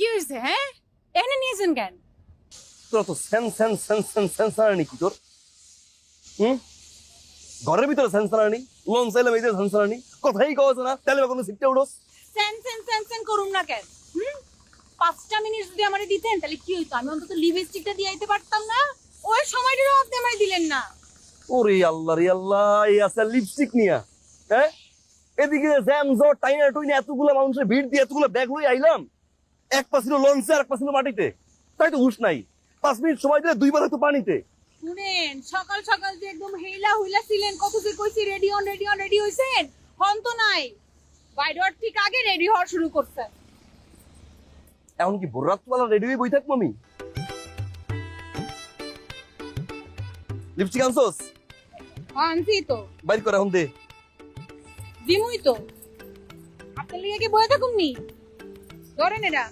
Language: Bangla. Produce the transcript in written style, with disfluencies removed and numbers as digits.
কি হয়েছে হ্যাঁ এনে নিয়েছেন কেন? তোরা তো সেন্সার কি তোর ঘরের ভিতরে সেন্সার আনি লোন চাইলাম এই যে সেন্সার আনি কথাই কওয়া না তাহলে কোনো সিটটা উঠোস সেন করুন না কেন? 5টা মিনিট যদি আমারে দিতেন তাহলে কি হইতো? আমি অন্তত লিপস্টিকটা দিয়ে আইতে পারতাম না? ওই সময়টারও আপনি আমারে দিলেন না। ওরে আল্লাহ রে আল্লাহ এই আছে লিপস্টিক নিয়া হ্যাঁ এদিকে জ্যাম জট টাইনা টুইনা এতগুলো মানুষের ভিড় দিয়ে এতগুলো ব্যাগ লই আইলাম এক পা ছিল লঞ্চে আর এক পা ছিল মাটিতে তাই তো হুশ নাই 5 মিনিট সময় দিলে 2 বার হয়তো পানিতে শুনেন সকাল সকাল যে একদম হেইলা হুইলা ছিলেন কত যে কইছি রেডি রেডি হইছেন হন তো নাই বাইরের ঠিক আগে রেডি হওয়া শুরু করছেন। এখন কি ভোর রাতবেলা রেডি হয়ে বই থাকবো আমি লিপস্টিক আনছোস আনছি তো বাইর করে এখন দে দিমুই তো আপনার লিগে কি বয়ে থাকুন নি ধরেন এরা